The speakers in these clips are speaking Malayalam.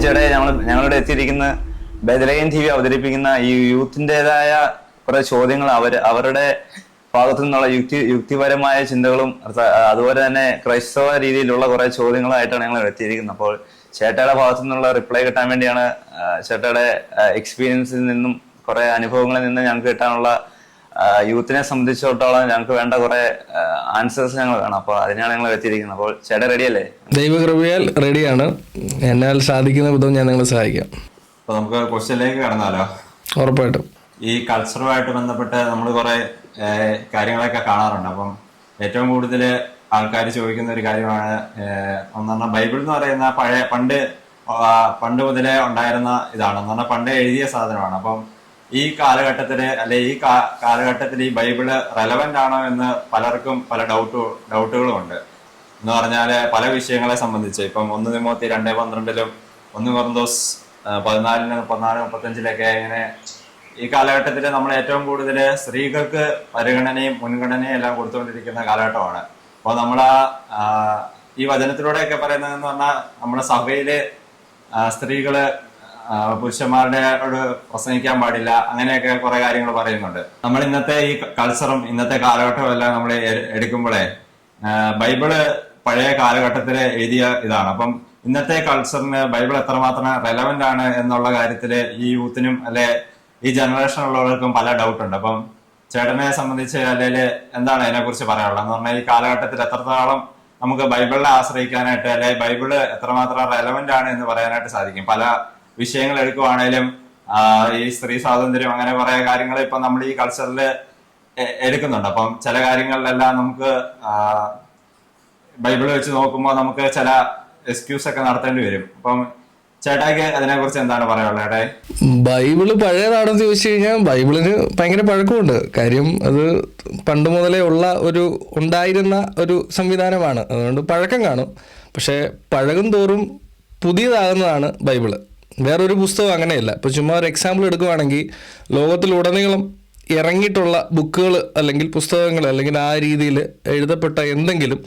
ചേട്ടാ ഞങ്ങളിവിടെ എത്തിയിരിക്കുന്ന ബദലയൻ TV അവതരിപ്പിക്കുന്ന ഈ യൂത്തിൻ്റെതായ കുറെ ചോദ്യങ്ങൾ അവരുടെ ഭാഗത്തു നിന്നുള്ള യുക്തിപരമായ ചിന്തകളും അതുപോലെ തന്നെ ക്രൈസ്തവ രീതിയിലുള്ള കുറെ ചോദ്യങ്ങളായിട്ടാണ് ഞങ്ങൾ എത്തിയിരിക്കുന്നത്. അപ്പോൾ ചേട്ടയുടെ ഭാഗത്തു നിന്നുള്ള റിപ്ലൈ കിട്ടാൻ വേണ്ടിയാണ്, ചേട്ടയുടെ എക്സ്പീരിയൻസിൽ നിന്നും കുറെ അനുഭവങ്ങളിൽ നിന്ന് ഞങ്ങൾക്ക് കിട്ടാനുള്ള യൂത്തിനെ സംബന്ധിച്ചിടത്തോളം ഞങ്ങൾക്ക് വേണ്ട കുറെ ആൻസേഴ്സ് ഞങ്ങൾ വേണം. അപ്പോൾ അതിനാണ് ഞങ്ങൾ എത്തിയിരിക്കുന്നത്. അപ്പോൾ ചേട്ടൻ റെഡിയല്ലേ? ദൈവകൃപയാൽ റെഡിയാണ്. എന്നാൽ സാധിക്കുന്ന വിധം ഞാൻ നിങ്ങളെ സഹായിക്കാം. അപ്പൊ നമുക്ക് ക്വസ്റ്റ്യനിലേക്ക് കടന്നാലോ? ഉറപ്പായിട്ടും. ഈ കൾച്ചറുമായിട്ട് ബന്ധപ്പെട്ട് നമ്മൾ കുറെ കാര്യങ്ങളൊക്കെ കാണാറുണ്ട്. അപ്പം ഏറ്റവും കൂടുതൽ ആൾക്കാർ ചോദിക്കുന്ന ഒരു കാര്യമാണ്, ഒന്നെണ്ണം ബൈബിൾ എന്ന് പറയുന്ന പണ്ട് മുതലേ ഉണ്ടായിരുന്ന ഇതാണ്, എന്ന് പറഞ്ഞാൽ പണ്ട് എഴുതിയ സാധനമാണ്. അപ്പം ഈ കാലഘട്ടത്തില് ഈ കാലഘട്ടത്തിൽ ഈ ബൈബിള് റെലവെന്റ് ആണോ എന്ന് പലർക്കും പല ഡൗട്ടുകളും ഉണ്ട്. എന്ന് പറഞ്ഞാല് പല വിഷയങ്ങളെ സംബന്ധിച്ച് ഇപ്പം 1 തിമോത്തി 2:12 1 കൊറിന്തോസ് 14, 34, 35 ഇങ്ങനെ ഈ കാലഘട്ടത്തിൽ നമ്മൾ ഏറ്റവും കൂടുതൽ സ്ത്രീകൾക്ക് പരിഗണനയും മുൻഗണനയും എല്ലാം കൊടുത്തുകൊണ്ടിരിക്കുന്ന കാലഘട്ടമാണ്. അപ്പോൾ ഈ വചനത്തിലൂടെയൊക്കെ പറയുന്നതെന്ന് പറഞ്ഞാൽ നമ്മുടെ സഭയില് സ്ത്രീകള് പുരുഷന്മാരോട് പ്രസംഗിക്കാൻ പാടില്ല, അങ്ങനെയൊക്കെ കുറെ കാര്യങ്ങൾ പറയുന്നുണ്ട്. നമ്മൾ ഇന്നത്തെ ഈ കൾച്ചറും ഇന്നത്തെ കാലഘട്ടവും എല്ലാം നമ്മൾ എടുക്കുമ്പോഴേ ബൈബിള് പഴയ കാലഘട്ടത്തില് എഴുതിയ ഇതാണ്. അപ്പം ഇന്നത്തെ കൾച്ചറിന് ബൈബിൾ എത്രമാത്രം റെലവെന്റ് ആണ് എന്നുള്ള കാര്യത്തില് ഈ യൂത്തിനും ഈ ജനറേഷനുള്ളവർക്കും പല ഡൗട്ടുണ്ട്. അപ്പം ചേട്ടനെ സംബന്ധിച്ച് എന്താണ് അതിനെക്കുറിച്ച് പറയാനുള്ളത്? എന്ന് പറഞ്ഞാൽ ഈ കാലഘട്ടത്തിൽ എത്രത്തോളം നമുക്ക് ബൈബിളിനെ ആശ്രയിക്കാനായിട്ട് ബൈബിള് എത്രമാത്രം റെലവെന്റ് ആണ് എന്ന് പറയാനായിട്ട് സാധിക്കും? പല വിഷയങ്ങൾ എടുക്കുവാണേലും ഈ സ്ത്രീ സ്വാതന്ത്ര്യം അങ്ങനെ കുറെ കാര്യങ്ങൾ ഇപ്പൊ നമ്മൾ ഈ കൾച്ചറിൽ എടുക്കുന്നുണ്ട്. അപ്പം ചില കാര്യങ്ങളിലെല്ലാം നമുക്ക് ബൈബിള് വെച്ച് നോക്കുമ്പോൾ നമുക്ക് ചില എക്സ്ക്യൂസ് ഒക്കെ നടത്തേണ്ടി വരും. അപ്പം ചേട്ടായിക്ക് അതിനെ കുറിച്ച് എന്താണ് പറയാനുള്ളത്? ചേട്ടായി, ബൈബിള് പഴയതാണെന്ന് ചോദിച്ചു കഴിഞ്ഞാൽ ബൈബിളിന് ഭയങ്കര പഴക്കമുണ്ട്. കാര്യം അത് പണ്ട് മുതലേ ഉണ്ടായിരുന്ന ഒരു സംവിധാനമാണ്, അതുകൊണ്ട് പഴക്കം കാണും. പക്ഷെ പഴകും തോറും പുതിയതാകുന്നതാണ് ബൈബിള്. വേറൊരു പുസ്തകം അങ്ങനെയല്ല. ഇപ്പോൾ ചുമ്മാ ഒരു എക്സാമ്പിൾ എടുക്കുകയാണെങ്കിൽ ലോകത്തിലുടനീളം ഇറങ്ങിയിട്ടുള്ള ബുക്കുകൾ അല്ലെങ്കിൽ പുസ്തകങ്ങൾ അല്ലെങ്കിൽ ആ രീതിയിൽ എഴുതപ്പെട്ട എന്തെങ്കിലും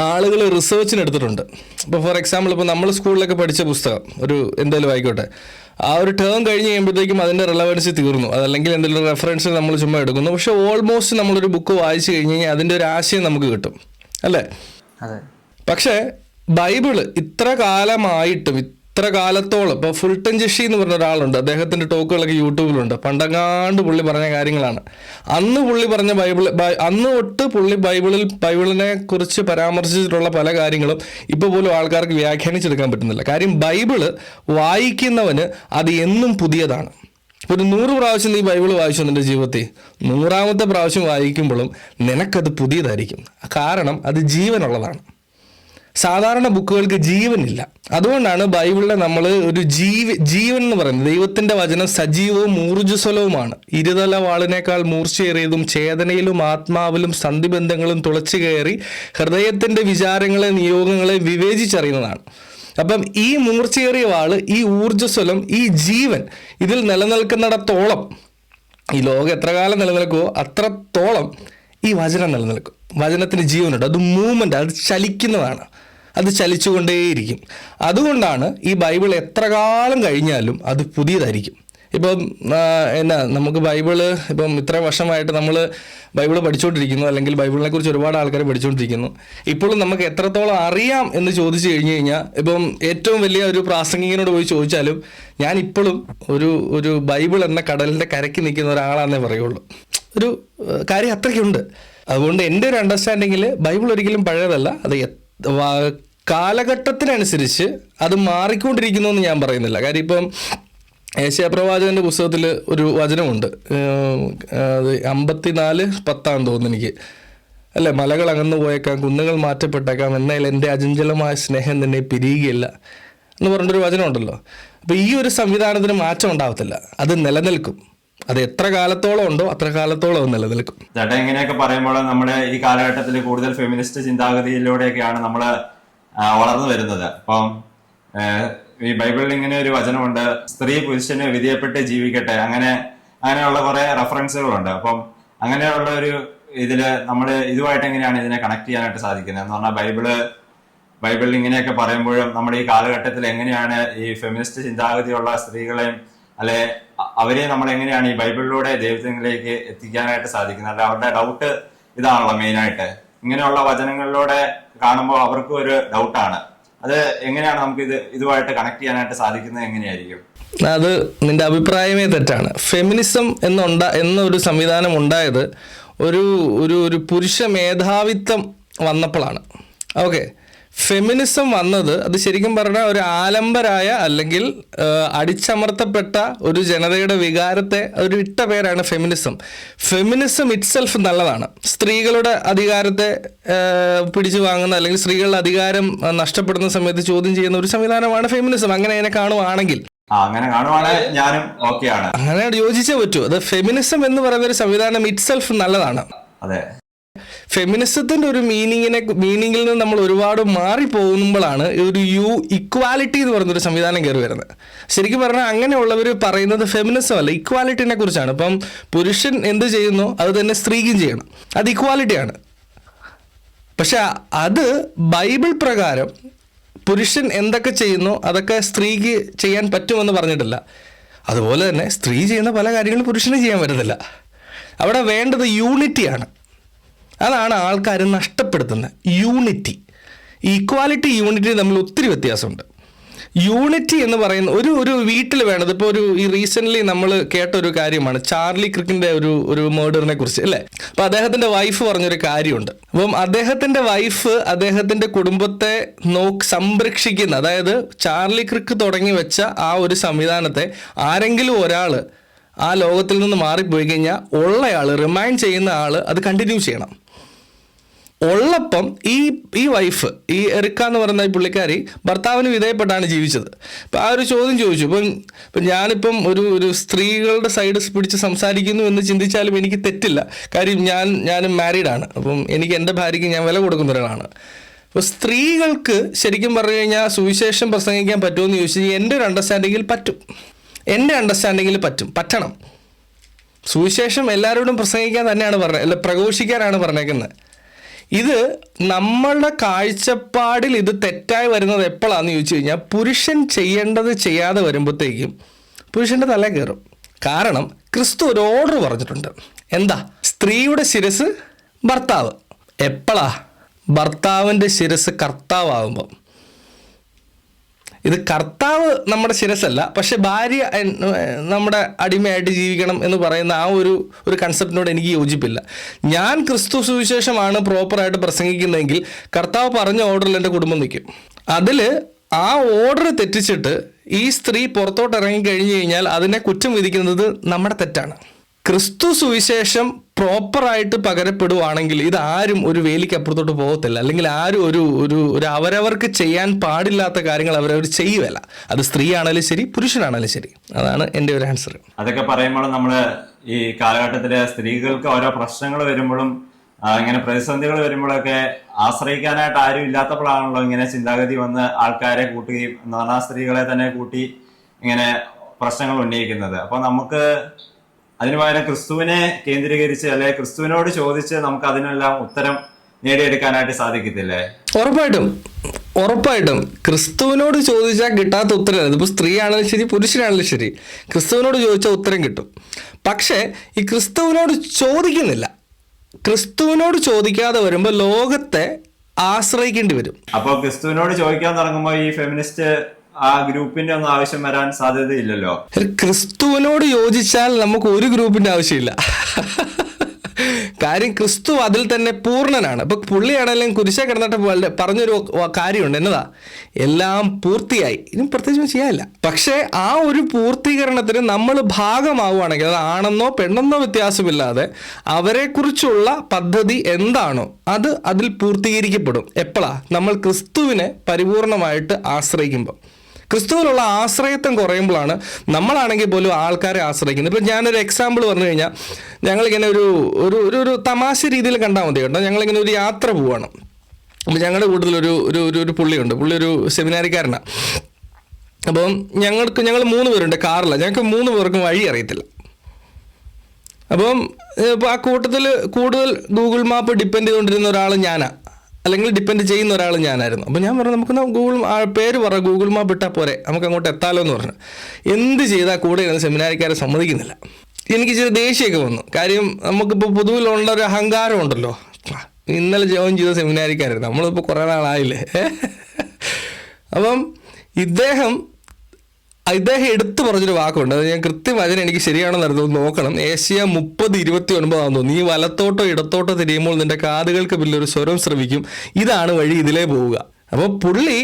ആളുകൾ റിസർച്ചിന് എടുത്തിട്ടുണ്ട്. ഇപ്പോൾ ഫോർ എക്സാമ്പിൾ ഇപ്പോൾ നമ്മൾ സ്കൂളിലൊക്കെ പഠിച്ച പുസ്തകം എന്തെങ്കിലും ആയിക്കോട്ടെ, ആ ഒരു ടേം കഴിഞ്ഞ് കഴിയുമ്പോഴത്തേക്കും അതിൻ്റെ റിലവൻസി തീർന്നു. അതല്ലെങ്കിൽ എന്തെങ്കിലും റെഫറൻസ് നമ്മൾ ചുമ്മാ എടുക്കുന്നു. പക്ഷെ ഓൾമോസ്റ്റ് നമ്മളൊരു ബുക്ക് വായിച്ചു കഴിഞ്ഞ് കഴിഞ്ഞാൽ അതിൻ്റെ ഒരു ആശയം നമുക്ക് കിട്ടും, അല്ലേ? അതെ. പക്ഷേ ബൈബിള് ഇത്ര കാലമായിട്ടും ഇത്ര കാലത്തോളം ഇപ്പോൾ ഫുൾട്ടൻ ജഷി എന്ന് പറഞ്ഞ ഒരാളുണ്ട്, അദ്ദേഹത്തിൻ്റെ ടോക്കുകളൊക്കെ യൂട്യൂബിലുണ്ട്. പണ്ടങ്ങാണ്ട് പുള്ളി പറഞ്ഞ കാര്യങ്ങളാണ്. അന്ന് പുള്ളി പറഞ്ഞ അന്ന് തൊട്ട് പുള്ളി ബൈബിളിനെ കുറിച്ച് പരാമർശിച്ചിട്ടുള്ള പല കാര്യങ്ങളും ഇപ്പോൾ പോലും ആൾക്കാർക്ക് വ്യാഖ്യാനിച്ചെടുക്കാൻ പറ്റുന്നില്ല. കാര്യം ബൈബിള് വായിക്കുന്നവന് അത് എന്നും പുതിയതാണ്. ഒരു 100 പ്രാവശ്യം നീ ബൈബിൾ വായിച്ചു നിന്റെ ജീവിതത്തിൽ, 100ാമത്തെ പ്രാവശ്യം വായിക്കുമ്പോഴും നിനക്കത് പുതിയതായിരിക്കും. കാരണം അത് ജീവനുള്ളതാണ്. സാധാരണ ബുക്കുകൾക്ക് ജീവനില്ല. അതുകൊണ്ടാണ് ബൈബിളിനെ നമ്മൾ ഒരു ജീവൻ എന്ന് പറയുന്നത്. ദൈവത്തിൻ്റെ വചനം സജീവവും ഊർജ്ജസ്വലവുമാണ്. ഇരുതല വാളിനേക്കാൾ മൂർച്ചയേറിയതും ചേതനയിലും ആത്മാവിലും സന്ധിബന്ധങ്ങളും തുളച്ചു കയറി ഹൃദയത്തിൻ്റെ വിചാരങ്ങളെ നിയോഗങ്ങളെ വിവേചിച്ചറിയുന്നതാണ്. അപ്പം ഈ മൂർച്ചയേറിയ വാള്, ഈ ഊർജ്ജസ്വലം, ഈ ജീവൻ ഇതിൽ നിലനിൽക്കുന്നിടത്തോളം, ഈ ലോകം എത്ര കാലം നിലനിൽക്കുമോ അത്രത്തോളം ഈ വചനം നിലനിൽക്കും. വചനത്തിന് ജീവനുണ്ട്. അത് മൂവ്മെൻ്റ്, അത് ചലിക്കുന്നതാണ്, അത് ചലിച്ചുകൊണ്ടേയിരിക്കും. അതുകൊണ്ടാണ് ഈ ബൈബിൾ എത്ര കാലം കഴിഞ്ഞാലും അത് പുതിയതായിരിക്കും. ഇപ്പം നമുക്ക് ബൈബിള് ഇപ്പം ഇത്ര വർഷമായിട്ട് നമ്മൾ ബൈബിള് പഠിച്ചുകൊണ്ടിരിക്കുന്നു, അല്ലെങ്കിൽ ബൈബിളിനെ കുറിച്ച് ഒരുപാട് ആൾക്കാർ പഠിച്ചുകൊണ്ടിരിക്കുന്നു. ഇപ്പോഴും നമുക്ക് എത്രത്തോളം അറിയാം എന്ന് ചോദിച്ചു കഴിഞ്ഞു കഴിഞ്ഞാൽ, ഇപ്പം ഏറ്റവും വലിയ ഒരു പ്രാസംഗികനോട് പോയി ചോദിച്ചാലും ഞാൻ ഇപ്പോഴും ഒരു ബൈബിൾ എന്ന കടലിൻ്റെ കരയ്ക്ക് നിൽക്കുന്ന ഒരാളാണെന്നേ പറയുള്ളൂ. ഒരു കാര്യം അത്രയ്ക്കുണ്ട്. അതുകൊണ്ട് എൻ്റെ ഒരു അണ്ടർസ്റ്റാൻഡിങ്ങിൽ ബൈബിൾ ഒരിക്കലും പഴയതല്ല. അത് കാലഘട്ടത്തിനനുസരിച്ച് അത് മാറിക്കൊണ്ടിരിക്കുന്നു എന്ന് ഞാൻ പറയുന്നില്ല. കാര്യം ഇപ്പം ഏശയ്യാപ്രവാചകൻ്റെ പുസ്തകത്തിൽ ഒരു വചനമുണ്ട്, അത് 54:10 തോന്നുന്നു എനിക്ക്, അല്ലേ? മലകൾ അകന്നു പോയേക്കാം, കുന്നുകൾ മാറ്റപ്പെട്ടേക്കാം, എന്നാൽ എൻ്റെ അചഞ്ചലമായ സ്നേഹം നിന്നെ പിരിയുകയില്ല എന്ന് പറഞ്ഞൊരു വചനമുണ്ടല്ലോ. അപ്പോൾ ഈ ഒരു സംവിധാനത്തിന് മാറ്റം ഉണ്ടാവത്തില്ല, അത് നിലനിൽക്കും. അത് എത്ര കാലത്തോളം ഉണ്ടോ അത്ര കാലത്തോളം അത് നിലനിൽക്കും. ചേട്ടാ, ഇങ്ങനെയൊക്കെ പറയുമ്പോൾ നമ്മുടെ ഈ കാലഘട്ടത്തിൽ കൂടുതൽ ഫെമിനിസ്റ്റ് ചിന്താഗതിയിലൂടെയൊക്കെയാണ് നമ്മൾ വളർന്നു വരുന്നത്. അപ്പം ഈ ബൈബിളിൽ ഇങ്ങനെ ഒരു വചനമുണ്ട്, സ്ത്രീ പുരുഷന് വിധിയപ്പെട്ട് ജീവിക്കട്ടെ, അങ്ങനെയുള്ള കുറെ റെഫറൻസുകളുണ്ട്. അപ്പം അങ്ങനെയുള്ള ഒരു ഇതില് നമ്മൾ ഇതുമായിട്ട് എങ്ങനെയാണ് ഇതിനെ കണക്ട് ചെയ്യാനായിട്ട് സാധിക്കുന്നത്? എന്ന് പറഞ്ഞാൽ ബൈബിള് ബൈബിളിൽ ഇങ്ങനെയൊക്കെ പറയുമ്പോഴും നമ്മുടെ ഈ കാലഘട്ടത്തിൽ എങ്ങനെയാണ് ഈ ഫെമിനിസ്റ്റ് ചിന്താഗതിയുള്ള സ്ത്രീകളെയും അല്ലെ അവരെ നമ്മൾ എങ്ങനെയാണ് ഈ ബൈബിളിലൂടെ ദൈവത്തിലേക്ക് എത്തിക്കാനായിട്ട് സാധിക്കുന്നത്? അല്ലെ അവരുടെ ഡൗട്ട് ഇതാണല്ലോ മെയിനായിട്ട്. ഇങ്ങനെയുള്ള വചനങ്ങളിലൂടെ കാണുമ്പോൾ അവർക്കും ഒരു ഡൗട്ടാണ്. അത് എങ്ങനെയാണ് നമുക്ക് ഇതുമായിട്ട് കണക്ട് ചെയ്യാനായിട്ട് സാധിക്കുന്നത്? എങ്ങനെയായിരിക്കും? അത് നിന്റെ അഭിപ്രായമേ തെറ്റാണ്. ഫെമിനിസം എന്നൊരു സംവിധാനം ഉണ്ടായത് ഒരു പുരുഷ മേധാവിത്വം വന്നപ്പോഴാണ്. ഓക്കെ, ഫെമിനിസം വന്നത് അത് ശരിക്കും പറഞ്ഞാൽ ഒരു ആലംബരായ അല്ലെങ്കിൽ അടിച്ചമർത്തപ്പെട്ട ഒരു ജനതയുടെ വികാരത്തെ ഒരു ഇട്ട പേരാണ് ഫെമിനിസം. ഫെമിനിസം ഇറ്റ്സെൽഫ് നല്ലതാണ്. സ്ത്രീകളുടെ അധികാരത്തെ പിടിച്ചു വാങ്ങുന്ന അല്ലെങ്കിൽ സ്ത്രീകളുടെ അധികാരം നഷ്ടപ്പെടുന്ന സമയത്ത് ചോദ്യം ചെയ്യുന്ന ഒരു സംവിധാനമാണ് ഫെമിനിസം. അങ്ങനെ അതിനെ കാണുവാണെങ്കിൽ അങ്ങനെ കാണുവാണെങ്കിൽ ഞാനും ഓക്കെയാണ്. അങ്ങനെ യോജിച്ചേ പറ്റൂ. അത് ഫെമിനിസം എന്ന് പറയുന്ന ഒരു സംവിധാനം ഇറ്റ്സെൽഫ് നല്ലതാണ്. അതെ, ഫെമിനിസത്തിന്റെ ഒരു മീനിങ്ങിൽ നിന്ന് നമ്മൾ ഒരുപാട് മാറിപ്പോകുമ്പോഴാണ് ഒരു ഇക്വാലിറ്റി എന്ന് പറയുന്നൊരു സംവിധാനം കയറി വരുന്നത്. ശരിക്കും പറഞ്ഞാൽ അങ്ങനെയുള്ളവർ പറയുന്നത് ഫെമിനിസം അല്ല, ഇക്വാലിറ്റിനെ കുറിച്ചാണ്. ഇപ്പം പുരുഷൻ എന്ത് ചെയ്യുന്നു അത് തന്നെ സ്ത്രീക്കും ചെയ്യണം, അത് ഇക്വാലിറ്റിയാണ്. പക്ഷെ അത് ബൈബിൾ പ്രകാരം പുരുഷൻ എന്തൊക്കെ ചെയ്യുന്നു അതൊക്കെ സ്ത്രീക്ക് ചെയ്യാൻ പറ്റുമെന്ന് പറഞ്ഞിട്ടില്ല. അതുപോലെ തന്നെ സ്ത്രീ ചെയ്യുന്ന പല കാര്യങ്ങളും പുരുഷന് ചെയ്യാൻ പറ്റത്തില്ല. അവിടെ വേണ്ടത് യൂണിറ്റിയാണ്. അതാണ് ആൾക്കാർ നഷ്ടപ്പെടുത്തുന്നത്, യൂണിറ്റി. ഈക്വാലിറ്റി യൂണിറ്റി തമ്മിൽ ഒത്തിരി വ്യത്യാസമുണ്ട്. യൂണിറ്റി എന്ന് പറയുന്ന ഒരു വീട്ടിൽ വേണ്ടത് ഇപ്പോൾ ഈ റീസെൻ്റ്ലി നമ്മൾ കേട്ടൊരു കാര്യമാണ് ചാർലി ക്രിക്കിൻ്റെ ഒരു മേർഡറിനെ കുറിച്ച് അല്ലേ. അപ്പോൾ അദ്ദേഹത്തിൻ്റെ വൈഫ് പറഞ്ഞൊരു കാര്യമുണ്ട്. അപ്പം അദ്ദേഹത്തിൻ്റെ വൈഫ് അദ്ദേഹത്തിൻ്റെ കുടുംബത്തെ സംരക്ഷിക്കുന്ന, അതായത് ചാർലി ക്രിക്ക് തുടങ്ങി വെച്ച ആ ഒരു സംവിധാനത്തെ ആരെങ്കിലും ഒരാൾ ആ ലോകത്തിൽ നിന്ന് മാറിപ്പോയി കഴിഞ്ഞാൽ ഉള്ളയാൾ റിമൈൻഡ് ചെയ്യുന്ന ആൾ അത് കണ്ടിന്യൂ ചെയ്യണം. ഉള്ളപ്പം ഈ വൈഫ്, ഈ എറിക്ക എന്ന് പറയുന്ന ഈ പുള്ളിക്കാരി ഭർത്താവിന് വിധേയപ്പെട്ടാണ് ജീവിച്ചത്. അപ്പം ആ ഒരു ചോദ്യം ചോദിച്ചു. ഇപ്പം ഞാനിപ്പം ഒരു സ്ത്രീകളുടെ സൈഡ് പിടിച്ച് സംസാരിക്കുന്നു എന്ന് ചിന്തിച്ചാലും എനിക്ക് തെറ്റില്ല. കാര്യം ഞാനും മാരീഡാണ്. അപ്പം എനിക്ക് എൻ്റെ ഭാര്യയ്ക്ക് ഞാൻ വില കൊടുക്കുന്ന ഒരാളാണ്. അപ്പോൾ സ്ത്രീകൾക്ക് ശരിക്കും പറഞ്ഞു കഴിഞ്ഞാൽ സുവിശേഷം പ്രസംഗിക്കാൻ പറ്റുമോ എന്ന് ചോദിച്ചാൽ എൻ്റെ ഒരു അണ്ടർസ്റ്റാൻഡിങ്ങിൽ പറ്റണം. സുവിശേഷം എല്ലാവരോടും പ്രസംഗിക്കാൻ തന്നെയാണ് പറഞ്ഞത്, പ്രഘോഷിക്കാനാണ് പറഞ്ഞേക്കുന്നത്. ഇത് നമ്മളുടെ കാഴ്ചപ്പാടിൽ ഇത് തെറ്റായി വരുന്നത് എപ്പോഴാണെന്ന് ചോദിച്ചു കഴിഞ്ഞാൽ പുരുഷൻ ചെയ്യേണ്ടത് ചെയ്യാതെ വരുമ്പോഴത്തേക്കും പുരുഷൻ്റെ തല കയറും. കാരണം ക്രിസ്തു ഒരു ഓർഡർ പറഞ്ഞിട്ടുണ്ട്. എന്താ? സ്ത്രീയുടെ ശിരസ് ഭർത്താവ്. എപ്പോഴാ? ഭർത്താവിൻ്റെ ശിരസ് കർത്താവാകുമ്പം. ഇത് കർത്താവ് നമ്മുടെ ശിരസല്ല, പക്ഷെ ഭാര്യ നമ്മുടെ അടിമയായിട്ട് ജീവിക്കണം എന്ന് പറയുന്ന ആ ഒരു കൺസെപ്റ്റിനോട് എനിക്ക് യോജിപ്പില്ല. ഞാൻ ക്രിസ്തു സുവിശേഷമാണ് പ്രോപ്പറായിട്ട് പ്രസംഗിക്കുന്നതെങ്കിൽ കർത്താവ് പറഞ്ഞ ഓർഡറിൽ എൻ്റെ കുടുംബം നിൽക്കും. അതിൽ ആ ഓർഡർ തെറ്റിച്ചിട്ട് ഈ സ്ത്രീ പുറത്തോട്ട് ഇറങ്ങിക്കഴിഞ്ഞു കഴിഞ്ഞാൽ അതിനെ കുറ്റം വിധിക്കുന്നത് നമ്മുടെ തെറ്റാണ്. ക്രിസ്തു സുവിശേഷം പ്രോപ്പറായിട്ട് പകരപ്പെടുവാണെങ്കിൽ ഇതാരും ഒരു വേലിക്കപ്പുറത്തോട്ട് പോകത്തില്ല. അല്ലെങ്കിൽ ആരും ഒരു അവരവർക്ക് ചെയ്യാൻ പാടില്ലാത്ത കാര്യങ്ങൾ അവരവർ ചെയ്യുകയല്ല. അത് സ്ത്രീ ആണെങ്കിലും ശരി, പുരുഷനാണെങ്കിലും ശരി. അതാണ് എൻ്റെ ഒരു ആൻസർ. അതൊക്കെ പറയുമ്പോൾ നമ്മള് ഈ കാലഘട്ടത്തിലെ സ്ത്രീകൾക്ക് ഓരോ പ്രശ്നങ്ങൾ വരുമ്പോഴും ഇങ്ങനെ പ്രതിസന്ധികൾ വരുമ്പോഴൊക്കെ ആശ്രയിക്കാനായിട്ട് ആരും ഇല്ലാത്തപ്പോഴാണല്ലോ ഇങ്ങനെ ചിന്താഗതി വന്ന് ആൾക്കാരെ കൂട്ടുകയും എന്ന് പറഞ്ഞാൽ സ്ത്രീകളെ തന്നെ കൂട്ടി ഇങ്ങനെ പ്രശ്നങ്ങൾ ഉന്നയിക്കുന്നത്. അപ്പൊ നമുക്ക് അതിനു പകരം ക്രിസ്തുവിനെ കേന്ദ്രീകരിച്ച് അല്ലെ ക്രിസ്തുവിനോട് ചോദിച്ച് നമുക്ക് അതിനെല്ലാം ഉത്തരം നേടിയെടുക്കാനായിട്ട് സാധിക്കത്തില്ലേ? ഉറപ്പായിട്ടും ക്രിസ്തുവിനോട് ചോദിച്ചാൽ കിട്ടാത്ത ഉത്തരം. ഇതിപ്പോൾ സ്ത്രീ ആണെങ്കിലും ശരി, പുരുഷനാണെങ്കിലും ശരി, ക്രിസ്തുവിനോട് ചോദിച്ചാൽ ഉത്തരം കിട്ടും. പക്ഷേ ഈ ക്രിസ്തുവിനോട് ചോദിക്കുന്നില്ല. ക്രിസ്തുവിനോട് ചോദിക്കാതെ വരുമ്പോൾ ലോകത്തെ ആശ്രയിക്കേണ്ടി വരും. അപ്പോൾ ക്രിസ്തുവിനോട് ചോദിക്കാൻ തുടങ്ങുമ്പോൾ ഈ ഫെമിനിസ്റ്റ് ആ ഗ്രൂപ്പിന്റെ ഒന്നും ആവശ്യം വരാൻ സാധ്യതയില്ലല്ലോ. ക്രിസ്തുവിനോട് യോജിച്ചാൽ നമുക്ക് ഒരു ഗ്രൂപ്പിന്റെ ആവശ്യമില്ല. കാര്യം ക്രിസ്തു അതിൽ തന്നെ പൂർണ്ണനാണ്. അപ്പൊ പുള്ളിയാണെങ്കിലും കുരിശ കിടന്നിട്ട് പറഞ്ഞൊരു കാര്യമുണ്ട്. എന്നതാ? എല്ലാം പൂർത്തിയായി, ഇനി പ്രത്യേകിച്ച് ചെയ്യാനില്ല. പക്ഷേ ആ ഒരു പൂർത്തീകരണത്തിന് നമ്മൾ ഭാഗമാവുകയാണെങ്കിൽ, അത് ആണെന്നോ പെണ്ണെന്നോ വ്യത്യാസമില്ലാതെ അവരെക്കുറിച്ചുള്ള പദ്ധതി എന്താണോ അത് അതിൽ പൂർത്തീകരിക്കപ്പെടും. എപ്പോഴാ? നമ്മൾ ക്രിസ്തുവിനെ പരിപൂർണമായിട്ട് ആശ്രയിക്കുമ്പോൾ. ക്രിസ്തുവിലുള്ള ആശ്രയത്വം കുറയുമ്പോഴാണ് നമ്മളാണെങ്കിൽ പോലും ആൾക്കാരെ ആശ്രയിക്കുന്നത്. ഇപ്പം ഞാനൊരു എക്സാമ്പിൾ പറഞ്ഞു കഴിഞ്ഞാൽ, ഞങ്ങളിങ്ങനെ ഒരു തമാശ രീതിയിൽ കണ്ടാൽ മതി കേട്ടോ. ഞങ്ങളിങ്ങനെ ഒരു യാത്ര പോവുകയാണ്. അപ്പം ഞങ്ങളുടെ കൂട്ടത്തിൽ ഒരു പുള്ളിയുണ്ട്. പുള്ളി ഒരു സെമിനാരിക്കാരനാണ്. അപ്പം ഞങ്ങൾ 3 പേരുണ്ട് കാറില്ല. ഞങ്ങൾക്ക് 3 പേർക്കും വഴി അറിയത്തില്ല. അപ്പം ഇപ്പോൾ ആ കൂട്ടത്തിൽ കൂടുതൽ ഗൂഗിൾ മാപ്പ് ഡിപ്പെൻഡ് ചെയ്തുകൊണ്ടിരുന്ന ഒരാൾ ഞാനാണ്. അല്ലെങ്കിൽ ഡിപ്പെൻഡ് ചെയ്യുന്ന ഒരാൾ ഞാനായിരുന്നു. അപ്പോൾ ഞാൻ പറഞ്ഞു നമുക്ക് പേര് പറ ഗൂഗിൾ മാപ്പ് ഇട്ടാൽ പോരെ, നമുക്ക് അങ്ങോട്ട് എത്താലോ എന്ന് പറഞ്ഞു. എന്ത് ചെയ്താൽ കൂടെ ഇരുന്ന് സെമിനാരിക്കാരെ സമ്മതിക്കുന്നില്ല. എനിക്ക് ഇച്ചിരി ദേഷ്യമൊക്കെ വന്നു. കാര്യം നമുക്കിപ്പോൾ പൊതുവിലുള്ള ഒരു അഹങ്കാരം ഉണ്ടല്ലോ. ഇന്നലെ ജോയിൻ ചെയ്ത സെമിനാരിക്കാരായിരുന്നു, നമ്മളിപ്പോൾ കുറേ നാളായില്ലേ. അപ്പം ഇദ്ദേഹം എടുത്തു പറഞ്ഞൊരു വാക്കുണ്ട്, അത് ഞാൻ കൃത്യം അതിന് എനിക്ക് ശരിയാണെന്ന് അറിയാം, നോക്കണം. ഏഷ്യ 30:29 തോന്നുന്നു. നീ വലത്തോട്ടോ ഇടത്തോട്ടോ തിരിയുമ്പോൾ നിന്റെ കാതുകൾക്ക് പിന്നിലൊരു സ്വരം ശ്രവിക്കും, ഇതാണ് വഴി, ഇതിലേ പോവുക. അപ്പോൾ പുള്ളി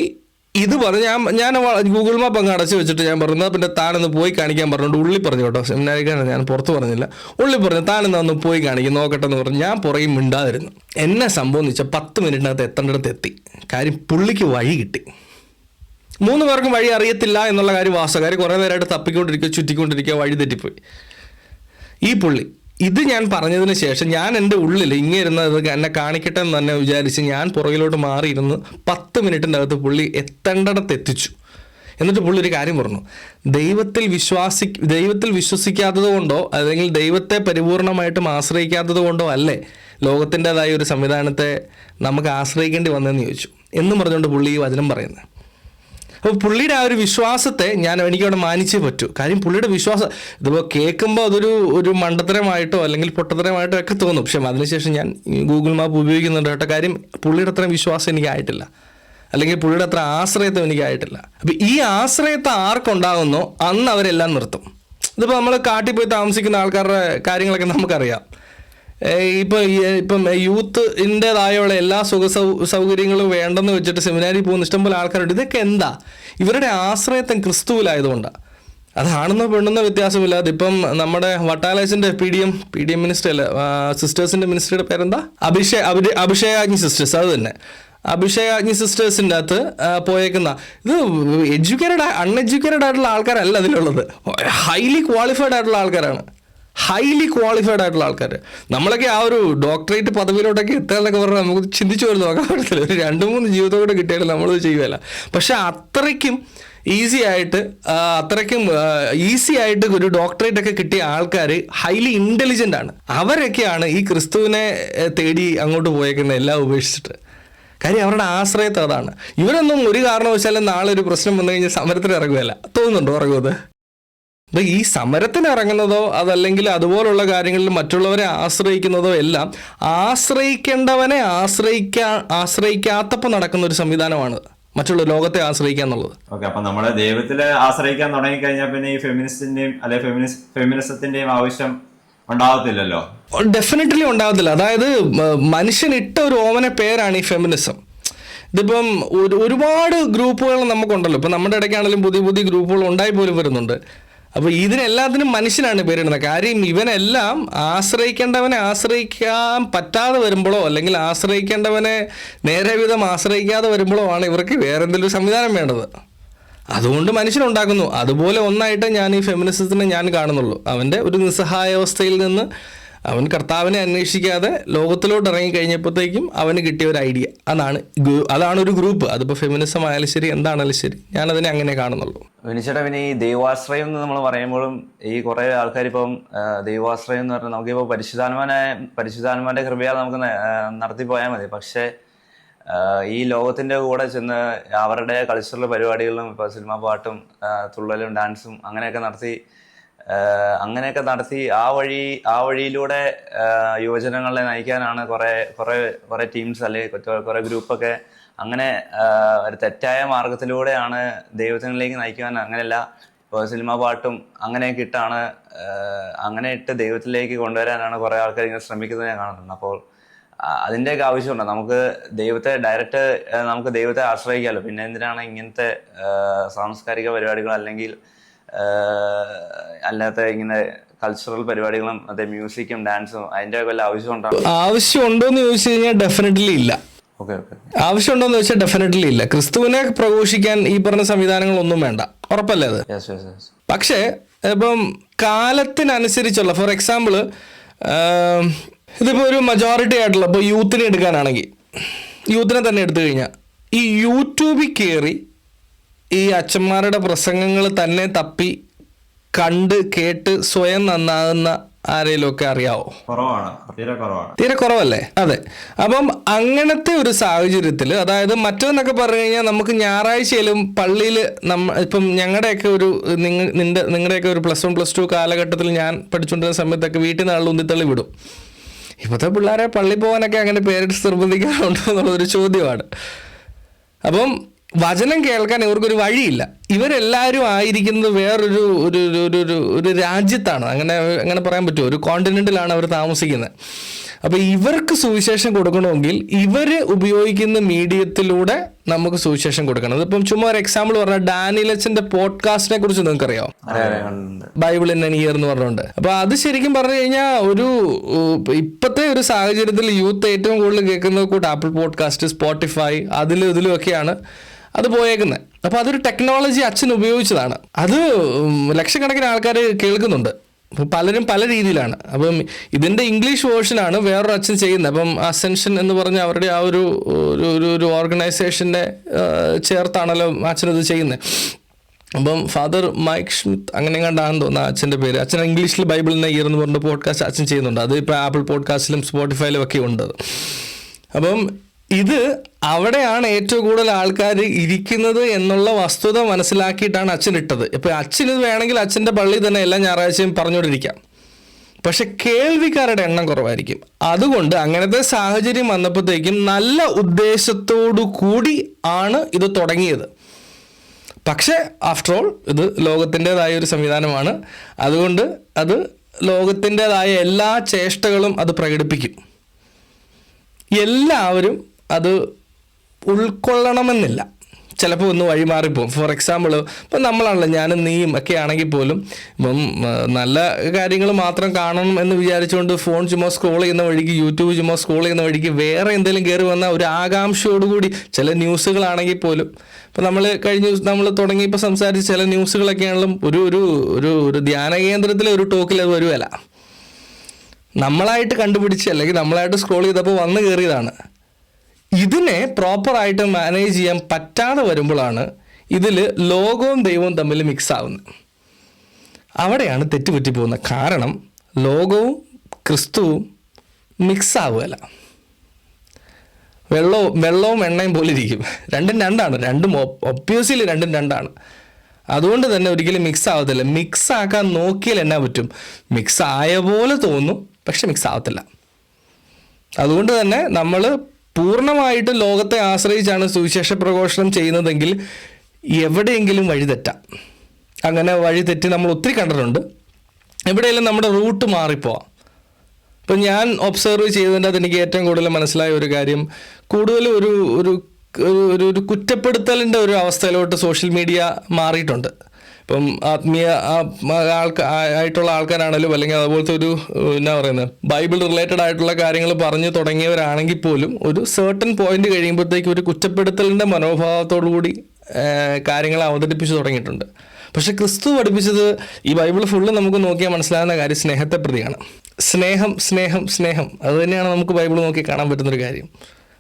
ഇത് പറഞ്ഞ് ഞാൻ ഗൂഗിൾ മാപ്പ് അങ്ങ് അടച്ചു വെച്ചിട്ട് ഞാൻ പറഞ്ഞു പിന്നെ താനൊന്ന് പോയി കാണിക്കാൻ പറഞ്ഞുകൊണ്ട് ഉള്ളി പറഞ്ഞു കേട്ടോ. സെമിനാരിക്കാരൻ, ഞാൻ പുറത്ത് പറഞ്ഞില്ല, ഉള്ളി പറഞ്ഞു താനൊന്ന് ഒന്ന് പോയി കാണിക്കും നോക്കട്ടെ എന്ന് പറഞ്ഞു. ഞാൻ പുറകെ മിണ്ടാതിരുന്നു. എന്നെ സംഭവം എന്ന് വെച്ചാൽ 10 മിനിറ്റിനകത്ത് എത്തേണ്ടിടത്ത് എത്തി. കാര്യം പുള്ളിക്ക് വഴി കിട്ടി. 3 പേർക്കും വഴി അറിയത്തില്ല എന്നുള്ള കാര്യം വാസ്തവക്കാർ കുറേ നേരമായിട്ട് തപ്പിക്കൊണ്ടിരിക്കുക, ചുറ്റിക്കൊണ്ടിരിക്കുക, വഴി തെറ്റിപ്പോയി. ഈ പുള്ളി ഇത് ഞാൻ പറഞ്ഞതിന് ശേഷം ഞാൻ എൻ്റെ ഉള്ളിൽ ഇങ്ങനെ ഇരുന്നത് എന്നെ കാണിക്കട്ടെ എന്ന് തന്നെ വിചാരിച്ച് ഞാൻ പുറകിലോട്ട് മാറിയിരുന്ന് 10 മിനിറ്റിൻ്റെ അകത്ത് പുള്ളി എത്തേണ്ടിടത്ത് എത്തിച്ചു. എന്നിട്ട് പുള്ളി ഒരു കാര്യം പറഞ്ഞു, ദൈവത്തിൽ വിശ്വസിക്കാത്തത് കൊണ്ടോ അല്ലെങ്കിൽ ദൈവത്തെ പരിപൂർണമായിട്ടും ആശ്രയിക്കാത്തത് കൊണ്ടോ അല്ലേ ലോകത്തിൻ്റെതായ ഒരു സംവിധാനത്തെ നമുക്ക് ആശ്രയിക്കേണ്ടി വന്നതെന്ന് ചോദിച്ചു. എന്നും പറഞ്ഞുകൊണ്ട് പുള്ളി ഈ വചനം പറയുന്നത്. അപ്പോൾ പുള്ളിയുടെ ആ ഒരു വിശ്വാസത്തെ എനിക്കവിടെ മാനിച്ചേ പറ്റൂ. കാര്യം പുള്ളിയുടെ വിശ്വാസം ഇതിപ്പോൾ കേൾക്കുമ്പോൾ ഒരു മണ്ടത്തരമായിട്ടോ അല്ലെങ്കിൽ പൊട്ടത്തരമായിട്ടോ ഒക്കെ തോന്നും. പക്ഷെ അതിനുശേഷം ഞാൻ ഗൂഗിൾ മാപ്പ് ഉപയോഗിക്കുന്നുണ്ട് കേട്ടോ. കാര്യം പുള്ളിയുടെ അത്രയും വിശ്വാസം എനിക്കായിട്ടില്ല, അല്ലെങ്കിൽ പുള്ളിയുടെ അത്ര ആശ്രയത്വം എനിക്കായിട്ടില്ല. അപ്പം ഈ ആശ്രയത്വം ആർക്കുണ്ടാകുന്നോ അന്ന് അവരെല്ലാം നിർത്തും. ഇതിപ്പോൾ നമ്മൾ കാട്ടിൽ പോയി താമസിക്കുന്ന ആൾക്കാരുടെ കാര്യങ്ങളൊക്കെ നമുക്കറിയാം. ഇപ്പം യൂത്തിൻ്റെതായുള്ള എല്ലാ സൗകര്യങ്ങളും വേണ്ടെന്ന് വെച്ചിട്ട് സെമിനാരിൽ പോകുന്ന ഇഷ്ടംപോലെ ആൾക്കാരുണ്ട്. ഇതൊക്കെ എന്താ? ഇവരുടെ ആശ്രയത്വം ക്രിസ്തുവിലായതുകൊണ്ടാണ്. അതാണെന്നോ പെണ്ണെന്നോ വ്യത്യാസമില്ലാതെ ഇപ്പം നമ്മുടെ വട്ടാലേസിൻ്റെ പി ഡി എം മിനിസ്റ്റർ അല്ല, സിസ്റ്റേഴ്സിൻ്റെ മിനിസ്റ്ററുടെ പേരെന്താ, അഭിഷേകാഗ്നി സിസ്റ്റേഴ്സ്, അത് തന്നെ. അഭിഷേകാഗ്നി സിസ്റ്റേഴ്സിൻ്റെ അകത്ത് പോയേക്കുന്ന ഇത് അൺഎഡ്യൂക്കേറ്റഡ് ആയിട്ടുള്ള ആൾക്കാരല്ല അതിലുള്ളത്, ഹൈലി ക്വാളിഫൈഡ് ആയിട്ടുള്ള ആൾക്കാരാണ്. നമ്മളൊക്കെ ആ ഒരു ഡോക്ടറേറ്റ് പദവിയിലോട്ടൊക്കെ എത്താന്നൊക്കെ പറഞ്ഞാൽ നമുക്ക് ചിന്തിച്ചു പോലും നോക്കാൻ പറ്റത്തില്ല. ഒരു 2-3 ജീവിതം കൂടെ കിട്ടിയാലും നമ്മളത് ചെയ്യുകയല്ല. പക്ഷെ അത്രയ്ക്കും ഈസി ആയിട്ട് ഒരു ഡോക്ടറേറ്റ് ഒക്കെ കിട്ടിയ ആൾക്കാർ ഹൈലി ഇൻ്റലിജൻ്റ് ആണ്. അവരൊക്കെയാണ് ഈ ക്രിസ്തുവിനെ തേടി അങ്ങോട്ട് പോയേക്കുന്നത് എല്ലാം ഉപേക്ഷിച്ചിട്ട്. കാര്യം അവരുടെ ആശ്രയത്വം അതാണ്. ഇവരൊന്നും ഒരു കാരണവശാലും നാളെ ഒരു പ്രശ്നം വന്നു കഴിഞ്ഞാൽ സമരത്തിന് ഇറങ്ങുകയല്ല. തോന്നുന്നുണ്ടോ ഇറങ്ങുന്നത്? അപ്പോൾ ഈ സമരത്തിന് ഇറങ്ങുന്നതോ അതല്ലെങ്കിൽ അതുപോലുള്ള കാര്യങ്ങളിൽ മറ്റുള്ളവരെ ആശ്രയിക്കുന്നതോ എല്ലാം ആശ്രയിക്കേണ്ടവനെ ആശ്രയിക്കാത്തപ്പോൾ നടക്കുന്ന ഒരു സംവിധാനമാണ് മറ്റുള്ള ലോകത്തെ ആശ്രയിക്കുക എന്നുള്ളത്. ഓക്കെ, അപ്പൊ നമ്മള് ദൈവത്തില് ആശ്രയിക്കാൻ തുടങ്ങിക്കഴിഞ്ഞാൽ പിന്നെ ഈ ഫെമിനിസ്റ്റിന്റെയും അല്ലെ ഫെമിനിസത്തിന്റെയും ആവശ്യം ഉണ്ടാകത്തില്ലല്ലോ. ഡെഫിനറ്റ്ലി ഉണ്ടാകത്തില്ല. അതായത് മനുഷ്യൻ ഇട്ട ഒരു ഓമന പേരാണ് ഈ ഫെമിനിസം. ഇതിപ്പം ഒരുപാട് ഗ്രൂപ്പുകൾ നമുക്കുണ്ടല്ലോ. ഇപ്പം നമ്മുടെ ഇടയ്ക്കാണെങ്കിലും പുതിയ ഗ്രൂപ്പുകൾ ഉണ്ടായി പോലും വരുന്നുണ്ട്. അപ്പോൾ ഇതിനെല്ലാത്തിനും മനുഷ്യനാണ് പേരിടുന്നത്. കാര്യം ഇവനെല്ലാം ആശ്രയിക്കേണ്ടവനെ ആശ്രയിക്കാൻ പറ്റാതെ വരുമ്പോഴോ അല്ലെങ്കിൽ ആശ്രയിക്കേണ്ടവനെ നേരെ വിധം ആശ്രയിക്കാതെ വരുമ്പോഴോ ആണ് ഇവർക്ക് വേറെ എന്തെങ്കിലും സംവിധാനം വേണ്ടത്. അതുകൊണ്ട് മനുഷ്യനുണ്ടാക്കുന്നു. അതുപോലെ ഒന്നായിട്ട് ഞാൻ ഈ ഫെമിനിസത്തിനെ ഞാൻ കാണുന്നുള്ളൂ. അവൻ്റെ ഒരു നിസ്സഹായാവസ്ഥയിൽ നിന്ന് അവൻ കർത്താവിനെ അന്വേഷിക്കാതെ ലോകത്തിലോട്ട് ഇറങ്ങിക്കഴിഞ്ഞപ്പോഴത്തേക്കും അവന് കിട്ടിയ ഒരു ഐഡിയ അതാണ് ഒരു ഗ്രൂപ്പ്. അതിപ്പോൾ ഫെമിനിസം ആയാലും ശരി എന്താണെങ്കിലും ശരി ഞാനതിനെ അങ്ങനെ കാണുന്നുള്ളൂ. വിനിച്ചേട്ടാ, പിന്നെ ഈ ദൈവാശ്രയം എന്ന് നമ്മൾ പറയുമ്പോഴും ഈ കുറേ ആൾക്കാർ ഇപ്പം ദൈവാശ്രയം എന്ന് പറഞ്ഞാൽ നമുക്കിപ്പോൾ പരിശുദ്ധാത്മാന്റെ കൃപയാൽ നമുക്ക് നടത്തി പോയാൽ മതി. പക്ഷേ ഈ ലോകത്തിന്റെ കൂടെ ചെന്ന് അവരുടെ കൾച്ചറൽ പരിപാടികളിലും ഇപ്പോൾ സിനിമ പാട്ടും തുള്ളലും ഡാൻസും അങ്ങനെയൊക്കെ നടത്തി ആ വഴിയിലൂടെ യുവജനങ്ങളെ നയിക്കാനാണ് കുറെ ടീംസ് അല്ലെങ്കിൽ കുറെ ഗ്രൂപ്പൊക്കെ അങ്ങനെ ഒരു തെറ്റായ മാർഗത്തിലൂടെയാണ് ദൈവത്തിലേക്ക് നയിക്കുവാൻ. അങ്ങനെയല്ല, ഇപ്പോൾ സിനിമ പാട്ടും അങ്ങനെയൊക്കെ അങ്ങനെ ഇട്ട് ദൈവത്തിലേക്ക് കൊണ്ടുവരാനാണ് കുറെ ആൾക്കാർ ഇങ്ങനെ ശ്രമിക്കുന്നത് ഞാൻ കാണുന്നുണ്ട്. അപ്പോൾ അതിൻ്റെയൊക്കെ ആവശ്യമുണ്ട്. നമുക്ക് ദൈവത്തെ ആശ്രയിക്കാമല്ലോ. പിന്നെ എന്തിനാണ് ഇങ്ങനത്തെ സാംസ്കാരിക പരിപാടികൾ അല്ലെങ്കിൽ അല്ലാത്ത ഇങ്ങനെ കൾച്ചറൽ പരിപാടികളും മറ്റേ മ്യൂസിക്കും ഡാൻസും അതിന്റെ വല്ല ആവശ്യമുണ്ടോന്ന് ചോദിച്ചു കഴിഞ്ഞാൽ ഡെഫിനറ്റ്ലി ഇല്ല. ആവശ്യമുണ്ടോന്ന് ചോദിച്ചാൽ ഡെഫിനറ്റ്ലി ഇല്ല. ക്രിസ്തുവിനെ പ്രഘോഷിക്കാൻ ഈ പറഞ്ഞ സംവിധാനങ്ങളൊന്നും വേണ്ട, ഉറപ്പല്ലേ അത്? പക്ഷേ ഇപ്പം കാലത്തിനനുസരിച്ചുള്ള, ഫോർ എക്സാമ്പിൾ ഇതിപ്പോൾ ഒരു മജോറിറ്റി ആയിട്ടുള്ള ഇപ്പോൾ യൂത്തിനെ എടുക്കാനാണെങ്കിൽ യൂത്തിനെ തന്നെ എടുത്തു കഴിഞ്ഞാൽ ഈ യൂട്യൂബിൽ കയറി ഈ അച്ഛന്മാരുടെ പ്രസംഗങ്ങൾ തന്നെ തപ്പി കണ്ട് കേട്ട് സ്വയം നന്നാകുന്ന ആരെങ്കിലും ഒക്കെ അറിയാവോ? കുറവാണ്, തീരെ കുറവാണ്. തീരെ കുറവല്ലേ? അതെ. അപ്പം അങ്ങനത്തെ ഒരു സാഹചര്യത്തിൽ, അതായത് മറ്റൊന്നൊക്കെ പറഞ്ഞു കഴിഞ്ഞാൽ നമുക്ക് ഞായറാഴ്ചയിലും പള്ളിയിൽ ഇപ്പം ഞങ്ങളുടെയൊക്കെ ഒരു നിങ്ങളുടെയൊക്കെ ഒരു +1 +2 കാലഘട്ടത്തിൽ ഞാൻ പഠിച്ചുകൊണ്ടിരുന്ന സമയത്തൊക്കെ വീട്ടിൽ നിന്ന് ആൾ ഉന്തിത്തള്ളി വിടും. ഇപ്പോഴത്തെ പിള്ളേരെ പള്ളി പോകാനൊക്കെ അങ്ങനെ പേരൻറ്റ്സ് നിർബന്ധിക്കാറുണ്ടോ എന്നുള്ളതൊരു ചോദ്യമാണ്. അപ്പം വചനം കേൾക്കാൻ ഇവർക്കൊരു വഴിയില്ല. ഇവരെല്ലാവരും ആയിരിക്കുന്നത് വേറൊരു ഒരു രാജ്യത്താണ്, അങ്ങനെ പറയാൻ പറ്റുമോ, ഒരു കോണ്ടിനെന്റിലാണ് അവർ താമസിക്കുന്നത്. അപ്പോൾ ഇവർക്ക് സുവിശേഷം കൊടുക്കണമെങ്കിൽ ഇവർ ഉപയോഗിക്കുന്ന മീഡിയത്തിലൂടെ നമുക്ക് സുവിശേഷം കൊടുക്കണം. അതിപ്പം ചുമ്മാ ഒരു എക്സാമ്പിൾ പറഞ്ഞാൽ ഡാനിയലച്ചന്റെ പോഡ്കാസ്റ്റിനെ കുറിച്ച് നിങ്ങൾക്ക് അറിയാമോ? ബൈബിൾ ഇൻ എൻ ഇയർ എന്ന് പറഞ്ഞുകൊണ്ട്. അപ്പോൾ അത് ശരിക്കും പറഞ്ഞു കഴിഞ്ഞാൽ ഒരു ഇപ്പോഴത്തെ ഒരു സാഹചര്യത്തിൽ യൂത്ത് ഏറ്റവും കൂടുതൽ കേൾക്കുന്നത് കൂട്ട് ആപ്പിൾ പോഡ്കാസ്റ്റ്, സ്പോട്ടിഫൈ, ഇതിലും ഒക്കെയാണ് അത് പോയേക്കുന്നത്. അപ്പോൾ അതൊരു ടെക്നോളജി അച്ഛൻ ഉപയോഗിച്ചതാണ്. അത് ലക്ഷക്കണക്കിന് ആൾക്കാർ കേൾക്കുന്നുണ്ട്. പലരും പല രീതിയിലാണ്. അപ്പം ഇതിൻ്റെ ഇംഗ്ലീഷ് വേർഷനാണ് വേറൊരു അച്ഛൻ ചെയ്യുന്നത്. അപ്പം അസെൻഷൻ എന്ന് പറഞ്ഞ അവരുടെ ആ ഒരു ഓർഗനൈസേഷൻ്റെ ചേർത്താണല്ലോ അച്ഛനത് ചെയ്യുന്നത്. അപ്പം ഫാദർ മൈക്ക് സ്മിത്ത് അങ്ങനെ കണ്ടാണെന്ന് തോന്നുന്നു അച്ഛൻ്റെ പേര്. അച്ഛൻ ഇംഗ്ലീഷിൽ ബൈബിൾ ഇൻ എ ഇയർ എന്ന് പറഞ്ഞ പോഡ്കാസ്റ്റ് അച്ഛൻ ചെയ്യുന്നുണ്ട്. അത് ഇപ്പോൾ ആപ്പിൾ പോഡ്കാസ്റ്റിലും സ്പോട്ടിഫൈയിലും ഒക്കെ ഉണ്ട്. അപ്പം ഇത് അവിടെയാണ് ഏറ്റവും കൂടുതൽ ആൾക്കാർ ഇരിക്കുന്നത് എന്നുള്ള വസ്തുത മനസ്സിലാക്കിയിട്ടാണ് അച്ഛൻ ഇട്ടത്. ഇപ്പോൾ അച്ഛന് വേണമെങ്കിൽ അച്ഛൻ്റെ പള്ളിയിൽ തന്നെ എല്ലാ ഞായറാഴ്ചയും പറഞ്ഞുകൊണ്ടിരിക്കാം. പക്ഷെ കേൾവിക്കാരുടെ എണ്ണം കുറവായിരിക്കും. അതുകൊണ്ട് അങ്ങനത്തെ സാഹചര്യം വന്നപ്പോഴത്തേക്കും നല്ല ഉദ്ദേശത്തോടു കൂടി ആണ് ഇത് തുടങ്ങിയത്. പക്ഷേ ആഫ്റ്റർ ഓൾ ഇത് ലോകത്തിൻ്റെതായ ഒരു സംവിധാനമാണ്. അതുകൊണ്ട് അത് ലോകത്തിൻ്റെതായ എല്ലാ ചേഷ്ടകളും അത് പ്രകടിപ്പിക്കും. എല്ലാവരും അത് ഉൾക്കൊള്ളണമെന്നില്ല. ചിലപ്പോൾ ഒന്ന് വഴിമാറിപ്പോവും. ഫോർ എക്സാമ്പിൾ ഇപ്പം നമ്മളാണല്ലോ, ഞാനും നീയും ഒക്കെ ആണെങ്കിൽ പോലും ഇപ്പം നല്ല കാര്യങ്ങൾ മാത്രം കാണണം എന്ന് വിചാരിച്ചുകൊണ്ട് ഫോൺ ചുമ്മാ സ്ക്രോൾ ചെയ്യുന്ന വഴിക്ക്, യൂട്യൂബ് ചുമ്മാ സ്ക്രോൾ ചെയ്യുന്ന വഴിക്ക് വേറെ എന്തെങ്കിലും കയറി വന്ന ഒരു ആകാംക്ഷയോടുകൂടി ചില ന്യൂസുകളാണെങ്കിൽ പോലും, ഇപ്പം നമ്മൾ തുടങ്ങിയപ്പോൾ സംസാരിച്ച് ചില ന്യൂസുകളൊക്കെയാണെങ്കിലും ഒരു ധ്യാന കേന്ദ്രത്തിലെ ഒരു ടോക്കിൽ അത് വരുമല്ല, നമ്മളായിട്ട് കണ്ടുപിടിച്ച് അല്ലെങ്കിൽ നമ്മളായിട്ട് സ്ക്രോൾ ചെയ്തപ്പോൾ വന്ന് കയറിയതാണ്. ഇതിനെ പ്രോപ്പറായിട്ട് മാനേജ് ചെയ്യാൻ പറ്റാതെ വരുമ്പോഴാണ് ഇതിൽ ലോകവും ദൈവവും തമ്മിൽ മിക്സ് ആവുന്നത്. അവിടെയാണ് തെറ്റുപറ്റി പോകുന്നത്. കാരണം ലോകവും ക്രിസ്തുവും മിക്സ് ആവുകയല്ല. വെള്ളവും എണ്ണയും പോലെ ഇരിക്കും. രണ്ടും ഒബ്വിയസ്ലി രണ്ടാണ്. അതുകൊണ്ട് തന്നെ ഒരിക്കലും മിക്സ് ആവത്തില്ല. മിക്സ് ആക്കാൻ നോക്കിയാൽ എന്നാ പറ്റും? മിക്സ് ആയ പോലെ തോന്നും, പക്ഷെ മിക്സ് ആവത്തില്ല. അതുകൊണ്ട് തന്നെ നമ്മൾ പൂർണ്ണമായിട്ട് ലോകത്തെ ആശ്രയിച്ചാണ് സുവിശേഷ പ്രഘോഷണം ചെയ്യുന്നതെങ്കിൽ എവിടെയെങ്കിലും വഴിതെറ്റാം. അങ്ങനെ വഴിതെറ്റി നമ്മൾ ഒത്തിരി കണ്ടിട്ടുണ്ട്. എവിടെയെങ്കിലും നമ്മുടെ റൂട്ട് മാറിപ്പോവാം. ഇപ്പം ഞാൻ ഒബ്സർവ് ചെയ്തതിൻ്റെ അത് എനിക്ക് ഏറ്റവും കൂടുതൽ മനസ്സിലായ ഒരു കാര്യം, കൂടുതലും ഒരു കുറ്റപ്പെടുത്തലിൻ്റെ ഒരു അവസ്ഥയിലോട്ട് സോഷ്യൽ മീഡിയ മാറിയിട്ടുണ്ട്. ഇപ്പം ആത്മീയ ആയിട്ടുള്ള ആൾക്കാരാണെങ്കിലും അല്ലെങ്കിൽ അതുപോലത്തെ എന്നാ പറയുന്നത് ബൈബിൾ റിലേറ്റഡ് ആയിട്ടുള്ള കാര്യങ്ങൾ പറഞ്ഞു തുടങ്ങിയവരാണെങ്കിൽ പോലും ഒരു സർട്ടൻ പോയിന്റ് കഴിയുമ്പോഴത്തേക്കും ഒരു കുറ്റപ്പെടുത്തലിൻ്റെ മനോഭാവത്തോടു കൂടി കാര്യങ്ങൾ അവതരിപ്പിച്ച് തുടങ്ങിയിട്ടുണ്ട്. പക്ഷെ ക്രിസ്തു പഠിപ്പിച്ചത് ഈ ബൈബിൾ ഫുള്ള് നമുക്ക് നോക്കിയാൽ മനസ്സിലാകുന്ന കാര്യം സ്നേഹത്തെ പ്രതിയാണ്. സ്നേഹം സ്നേഹം സ്നേഹം അത് തന്നെയാണ് നമുക്ക് ബൈബിൾ നോക്കി കാണാൻ പറ്റുന്നൊരു കാര്യം.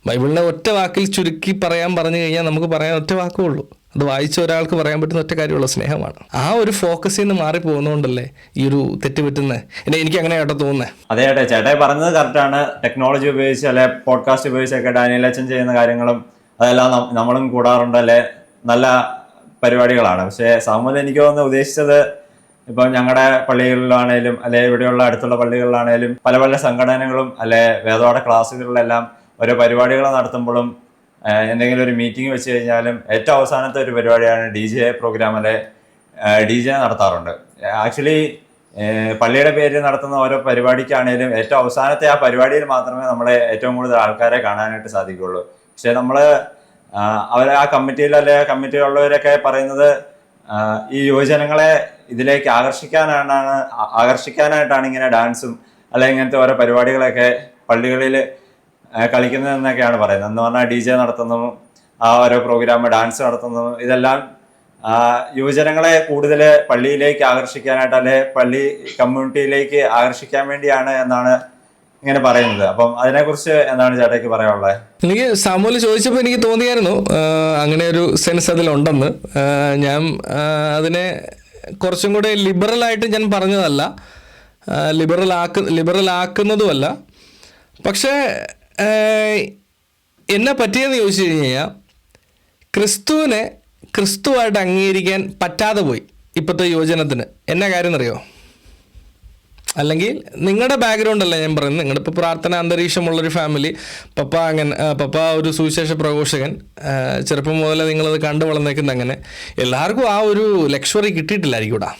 ബൈബിളിനെ ഒറ്റ വാക്കിൽ ചുരുക്കി പറഞ്ഞു കഴിഞ്ഞാൽ നമുക്ക് പറയാൻ ഒറ്റ വാക്കേ ഉള്ളൂ. അത് വായിച്ച ഒരാൾക്ക് പറയാൻ പറ്റുന്ന ഒറ്റ കാര്യമുള്ള സ്നേഹമാണ്. ആ ഒരു ഫോക്കസിൽ നിന്ന് മാറി പോകുന്നതുകൊണ്ടല്ലേ ഈ ഒരു തെറ്റ് പറ്റുന്നത്. എനിക്ക് അങ്ങനെ കേട്ടോ തോന്നുന്നത്. അതെ ചേട്ടാ, ചേട്ടായി പറഞ്ഞത് കറക്റ്റാണ്. ടെക്നോളജി ഉപയോഗിച്ച് അല്ലെ പോഡ്കാസ്റ്റ് ഉപയോഗിച്ചൊക്കെ ഡാനിയൽ അച്ഛൻ ചെയ്യുന്ന കാര്യങ്ങളും അതെല്ലാം നമ്മളും കൂടാറുണ്ട്, അല്ലെ നല്ല പരിപാടികളാണ്. പക്ഷേ സാമുവൽ എനിക്ക് തോന്നുന്നു ഉദ്ദേശിച്ചത് ഇപ്പം ഞങ്ങളുടെ പള്ളികളിലാണേലും അല്ലെ ഇവിടെയുള്ള അടുത്തുള്ള പള്ളികളിലാണേലും പല പല സംഘടനകളും അല്ലെ വേദപാഠ ക്ലാസ്സുകളിലെല്ലാം ഓരോ പരിപാടികൾ നടത്തുമ്പോഴും എന്തെങ്കിലും ഒരു മീറ്റിംഗ് വെച്ച് കഴിഞ്ഞാലും ഏറ്റവും അവസാനത്തെ ഒരു പരിപാടിയാണ് DJ പ്രോഗ്രാം അല്ലെ DJ നടത്താറുണ്ട്. ആക്ച്വലി പള്ളിയുടെ പേരിൽ നടത്തുന്ന ഓരോ പരിപാടിക്കാണേലും ഏറ്റവും അവസാനത്തെ ആ പരിപാടിയിൽ മാത്രമേ നമ്മളെ ഏറ്റവും കൂടുതൽ ആൾക്കാരെ കാണാനായിട്ട് സാധിക്കുകയുള്ളൂ. പക്ഷെ അവരെ ആ കമ്മിറ്റിയിൽ അല്ലെ കമ്മിറ്റിയിലുള്ളവരൊക്കെ പറയുന്നത് ഈ യുവജനങ്ങളെ ഇതിലേക്ക് ആകർഷിക്കാനായിട്ടാണ് ഇങ്ങനെ ഡാൻസും അല്ലെ ഇങ്ങനത്തെ ഓരോ പരിപാടികളൊക്കെ പള്ളികളിൽ കളിക്കുന്നതെന്നൊക്കെയാണ് പറയുന്നത്. എന്ന് പറഞ്ഞാൽ DJ നടത്തുന്നതും ആ ഓരോ പ്രോഗ്രാം ഡാൻസ് നടത്തുന്നതും ഇതെല്ലാം യുവജനങ്ങളെ കൂടുതൽ പള്ളിയിലേക്ക് ആകർഷിക്കാനായിട്ട് അല്ലെ പള്ളി കമ്മ്യൂണിറ്റിയിലേക്ക് ആകർഷിക്കാൻ വേണ്ടിയാണ് എന്നാണ് ഇങ്ങനെ പറയുന്നത്. അപ്പം അതിനെക്കുറിച്ച് എന്താണ് ചേട്ടയ്ക്ക് പറയാനുള്ളത്? എനിക്ക് സാമുവൽ ചോദിച്ചപ്പോൾ എനിക്ക് തോന്നിയായിരുന്നു അങ്ങനെ ഒരു സെൻസ് അതിലുണ്ടെന്ന്. ഞാൻ അതിനെ കുറച്ചും കൂടെ ലിബറലായിട്ട് ഞാൻ പറഞ്ഞതല്ല. ലിബറലാക്കുന്നതുമല്ല. പക്ഷേ എന്നെ പറ്റിയെന്ന് ചോദിച്ചു കഴിഞ്ഞാൽ ക്രിസ്തുവിനെ ക്രിസ്തുവായിട്ട് അംഗീകരിക്കാൻ പറ്റാതെ പോയി ഇപ്പോഴത്തെ യുവജനത്തിന്. എന്നാ കാര്യം എന്നറിയോ? അല്ലെങ്കിൽ നിങ്ങളുടെ ബാക്ക്ഗ്രൗണ്ട് അല്ല ഞാൻ പറയുന്നത്, നിങ്ങളുടെ ഇപ്പോൾ പ്രാർത്ഥന അന്തരീക്ഷമുള്ളൊരു ഫാമിലി, പപ്പ ഒരു സുവിശേഷ പ്രഘോഷകൻ, ചെറുപ്പം മുതലേ നിങ്ങളത് കണ്ടു വളർന്നേക്കുന്ന, അങ്ങനെ എല്ലാവർക്കും ആ ഒരു ലക്ഷറി കിട്ടിയിട്ടില്ലായിരിക്കൂടാ.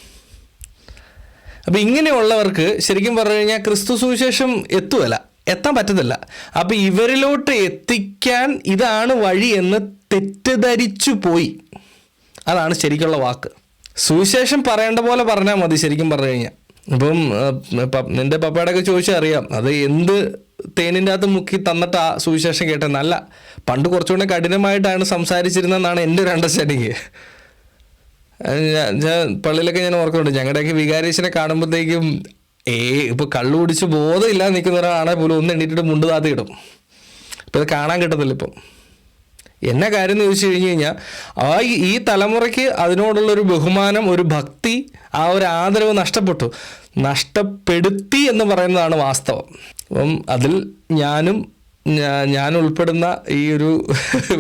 അപ്പം ഇങ്ങനെയുള്ളവർക്ക് ശരിക്കും പറഞ്ഞു കഴിഞ്ഞാൽ ക്രിസ്തു സുവിശേഷം എത്താൻ പറ്റത്തില്ല. അപ്പം ഇവരിലോട്ട് എത്തിക്കാൻ ഇതാണ് വഴി എന്ന് തെറ്റിദ്ധരിച്ചു പോയി. അതാണ് ശരിക്കുള്ള വാക്ക്. സുവിശേഷം പറയേണ്ട പോലെ പറഞ്ഞാൽ മതി ശരിക്കും പറഞ്ഞു കഴിഞ്ഞാൽ. ഇപ്പം നിന്റെ പപ്പയോടൊക്കെ ചോദിച്ചാൽ അറിയാം, അത് എന്ത് തേനിൻ്റെ അകത്ത് മുക്കി തന്നിട്ട് ആ സുവിശേഷം കേട്ടത്. നല്ല പണ്ട് കുറച്ചുകൂടെ കഠിനമായിട്ടാണ് സംസാരിച്ചിരുന്നതെന്നാണ് എൻ്റെ ഒരു അണ്ടർസ്റ്റാൻഡിങ്. ഞാൻ പള്ളിയിലൊക്കെ ഞാൻ ഓർക്കുന്നുണ്ട്, ഞങ്ങളുടെയൊക്കെ വികാരീശനെ കാണുമ്പോഴത്തേക്കും ഇപ്പോൾ കള്ളു കുടിച്ച് ബോധമില്ലാതെ നിൽക്കുന്ന ഒരാളാണെങ്കിൽ പോലും ഒന്ന് എണ്ണീറ്റിട്ട് മുണ്ട് താത്തി ഇടും. ഇപ്പം ഇത് കാണാൻ കിട്ടത്തില്ല. ഇപ്പം എന്നാ കാര്യം എന്ന് ചോദിച്ചു കഴിഞ്ഞ് കഴിഞ്ഞാൽ ഈ തലമുറയ്ക്ക് അതിനോടുള്ളൊരു ബഹുമാനം, ഒരു ഭക്തി, ആ ഒരു ആദരവ് നഷ്ടപ്പെടുത്തി എന്ന് പറയുന്നതാണ് വാസ്തവം. അപ്പം അതിൽ ഞാൻ ഉൾപ്പെടുന്ന ഈ ഒരു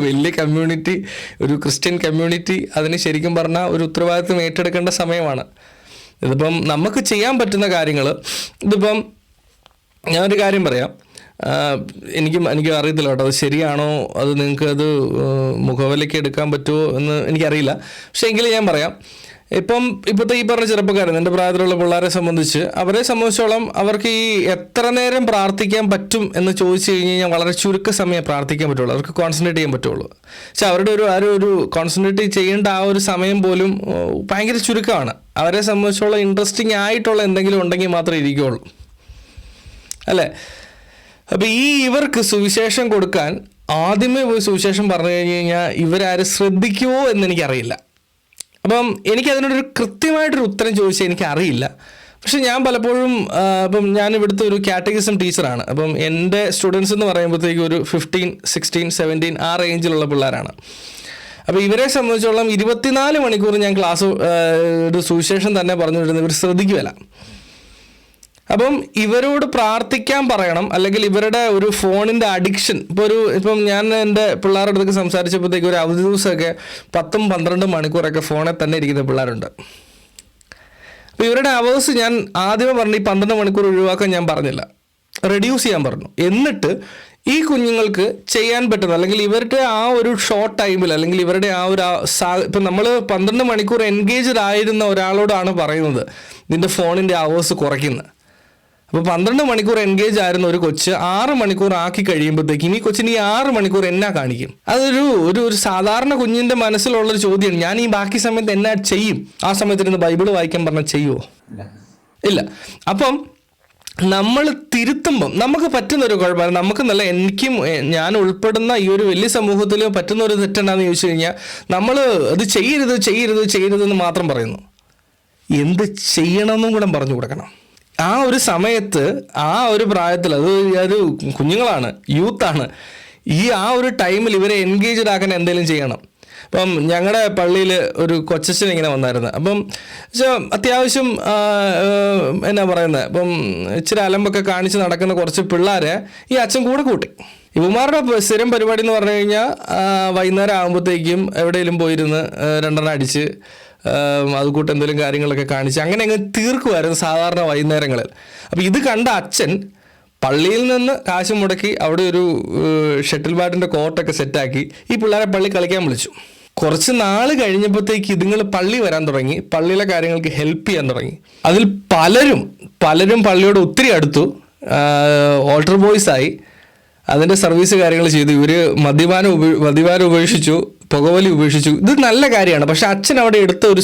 വലിയ കമ്മ്യൂണിറ്റി, ഒരു ക്രിസ്ത്യൻ കമ്മ്യൂണിറ്റി, അതിന് ശരിക്കും പറഞ്ഞാൽ ഒരു ഉത്തരവാദിത്വം ഏറ്റെടുക്കേണ്ട സമയമാണ്. ഇതിപ്പം നമുക്ക് ചെയ്യാൻ പറ്റുന്ന കാര്യങ്ങൾ, ഇതിപ്പം ഞാനൊരു കാര്യം പറയാം, എനിക്ക് അറിയത്തില്ല കേട്ടോ അത് ശരിയാണോ, അത് നിങ്ങൾക്ക് അത് മുഖവിലയ്ക്ക് എടുക്കാൻ പറ്റുമോ എന്ന് എനിക്കറിയില്ല. പക്ഷേ എങ്കിലും ഞാൻ പറയാം, ഇപ്പോഴത്തെ ഈ പറഞ്ഞ ചെറുപ്പക്കാരൻ, എൻ്റെ പ്രായത്തിലുള്ള പിള്ളേരെ സംബന്ധിച്ച്, അവരെ സംബന്ധിച്ചോളം അവർക്ക് ഈ എത്ര നേരം പ്രാർത്ഥിക്കാൻ പറ്റും എന്ന് ചോദിച്ചു കഴിഞ്ഞ് കഴിഞ്ഞാൽ വളരെ ചുരുക്ക സമയം പ്രാർത്ഥിക്കാൻ പറ്റുള്ളൂ, അവർക്ക് കോൺസെൻട്രേറ്റ് ചെയ്യാൻ പറ്റുള്ളൂ. പക്ഷെ അവരുടെ ഒരു കോൺസെൻട്രേറ്റ് ചെയ്യേണ്ട ആ ഒരു സമയം പോലും ഭയങ്കര ചുരുക്കമാണ്. അവരെ സംബന്ധിച്ചോളം ഇൻട്രസ്റ്റിംഗ് ആയിട്ടുള്ള എന്തെങ്കിലും ഉണ്ടെങ്കിൽ മാത്രമേ ഇരിക്കുകയുള്ളൂ, അല്ലേ? അപ്പം ഇവർക്ക് സുവിശേഷം കൊടുക്കാൻ ആദ്യമേ പോയി സുവിശേഷം പറഞ്ഞു കഴിഞ്ഞ് കഴിഞ്ഞാൽ ഇവരാരും ശ്രദ്ധിക്കുമോ എന്നെനിക്കറിയില്ല. അപ്പം എനിക്കതിനോടൊരു കൃത്യമായിട്ടൊരു ഉത്തരം ചോദിച്ചാൽ എനിക്കറിയില്ല. പക്ഷെ ഞാൻ പലപ്പോഴും ഇപ്പം ഞാൻ ഇവിടുത്തെ ഒരു കാറ്റഗിസം ടീച്ചറാണ്. അപ്പം എൻ്റെ സ്റ്റുഡൻസ് എന്ന് പറയുമ്പോഴത്തേക്കും ഒരു 15, 16, 17 ആ റേഞ്ചിലുള്ള പിള്ളേരാണ്. അപ്പോൾ ഇവരെ സംബന്ധിച്ചോളം 24 മണിക്കൂർ ഞാൻ ക്ലാസ് ഒരു സുവിശേഷം തന്നെ പറഞ്ഞുകൊണ്ടിരുന്നത് ഇവർ ശ്രദ്ധിക്കുകയില്ല. അപ്പം ഇവരോട് പ്രാർത്ഥിക്കാൻ പറയണം, അല്ലെങ്കിൽ ഇവരുടെ ഒരു ഫോണിൻ്റെ അഡിക്ഷൻ. ഇപ്പം ഞാൻ എൻ്റെ പിള്ളേരുടെ അടുത്തൊക്കെ സംസാരിച്ചപ്പോഴത്തേക്ക് ഒരു അവധി ദിവസമൊക്കെ 10-12 മണിക്കൂറൊക്കെ ഫോണിൽ തന്നെ ഇരിക്കുന്ന പിള്ളേരുണ്ട്. അപ്പോൾ ഇവരുടെ അവേഴ്സ് ഞാൻ ആദ്യമേ പറഞ്ഞു ഈ 12 മണിക്കൂർ ഒഴിവാക്കാൻ ഞാൻ പറഞ്ഞില്ല, റെഡ്യൂസ് ചെയ്യാൻ പറഞ്ഞു. എന്നിട്ട് ഈ കുഞ്ഞുങ്ങൾക്ക് ചെയ്യാൻ പറ്റുന്ന, അല്ലെങ്കിൽ ഇവരുടെ ആ ഒരു ഷോർട്ട് ടൈമിൽ, അല്ലെങ്കിൽ ഇവരുടെ ആ ഒരു ഇപ്പം നമ്മൾ 12 മണിക്കൂർ എൻഗേജ്ഡ് ആയിരുന്ന ഒരാളോടാണ് പറയുന്നത് നിൻ്റെ ഫോണിൻ്റെ അവേഴ്സ് കുറയ്ക്കുന്നത്. അപ്പോൾ 12 മണിക്കൂർ എൻഗേജ് ആയിരുന്ന ഒരു കൊച്ച് 6 മണിക്കൂർ ആക്കി കഴിയുമ്പോഴത്തേക്കും ഈ കൊച്ചിന് ഈ 6 മണിക്കൂർ എന്നാ കാണിക്കും? അതൊരു സാധാരണ കുഞ്ഞിൻ്റെ മനസ്സിലുള്ളൊരു ചോദ്യമാണ്. ഞാൻ ഈ ബാക്കി സമയത്ത് എന്നാ ചെയ്യും? ആ സമയത്തിരുന്ന് ബൈബിൾ വായിക്കാൻ പറഞ്ഞാൽ ചെയ്യുമോ? ഇല്ല. അപ്പം നമ്മൾ തിരുത്തുമ്പം നമുക്ക് പറ്റുന്നൊരു കുഴപ്പമാണ്. നമുക്ക് നല്ല, എനിക്കും ഞാൻ ഉൾപ്പെടുന്ന ഈ ഒരു വലിയ സമൂഹത്തിൽ പറ്റുന്ന ഒരു തെറ്റുണ്ടാന്ന് ചോദിച്ചു കഴിഞ്ഞാൽ നമ്മൾ അത് ചെയ്യരുതെന്ന് മാത്രം പറയുന്നു. എന്ത് ചെയ്യണമെന്നും കൂടെ പറഞ്ഞു കൊടുക്കണം. ആ ഒരു സമയത്ത്, ആ ഒരു പ്രായത്തിൽ, അത് കുഞ്ഞുങ്ങളാണ്, യൂത്താണ്, ആ ഒരു ടൈമിൽ ഇവരെ എൻഗേജ്ഡ് ആക്കാൻ എന്തെങ്കിലും ചെയ്യണം. അപ്പം ഞങ്ങളുടെ പള്ളിയിൽ ഒരു കൊച്ചച്ഛൻ ഇങ്ങനെ വന്നായിരുന്നു. അപ്പം അത്യാവശ്യം എന്നാ പറയുന്നത്, ഇപ്പം ഇച്ചിരി അലമ്പൊക്കെ കാണിച്ച് നടക്കുന്ന കുറച്ച് പിള്ളേരെ ഈ അച്ഛൻ കൂടെ കൂട്ടി. ഇവന്മാരുടെ സ്ഥിരം പരിപാടി എന്ന് പറഞ്ഞു കഴിഞ്ഞാൽ വൈകുന്നേരം ആകുമ്പോഴത്തേക്കും എവിടെയെങ്കിലും പോയിരുന്ന് 2 അടിച്ച് അതുകൂട്ട് എന്തെങ്കിലും കാര്യങ്ങളൊക്കെ കാണിച്ച് അങ്ങനെ അങ്ങ് തീർക്കുമായിരുന്നു സാധാരണ വൈകുന്നേരങ്ങളിൽ. അപ്പോൾ ഇത് കണ്ട അച്ഛൻ പള്ളിയിൽ നിന്ന് കാശ് മുടക്കി അവിടെ ഒരു ഷട്ടിൽ ബാറ്റിൻ്റെ കോർട്ടൊക്കെ സെറ്റാക്കി ഈ പിള്ളേരെ പള്ളി കളിക്കാൻ വിളിച്ചു. കുറച്ച് നാൾ കഴിഞ്ഞപ്പോഴത്തേക്ക് ഇതുങ്ങൾ പള്ളി വരാൻ തുടങ്ങി, പള്ളിയിലെ കാര്യങ്ങൾക്ക് ഹെൽപ്പ് ചെയ്യാൻ തുടങ്ങി. അതിൽ പലരും പള്ളിയോട് ഒത്തിരി അടുത്തു, ഓൾട്ടർ ബോയ്സായി, അതിൻ്റെ സർവീസ് കാര്യങ്ങൾ ചെയ്തു. ഇവർ മദ്യപാനം ഉപേക്ഷിച്ചു, പുകവലി ഉപേക്ഷിച്ചു. ഇത് നല്ല കാര്യമാണ്. പക്ഷെ അച്ഛൻ അവിടെ എടുത്ത ഒരു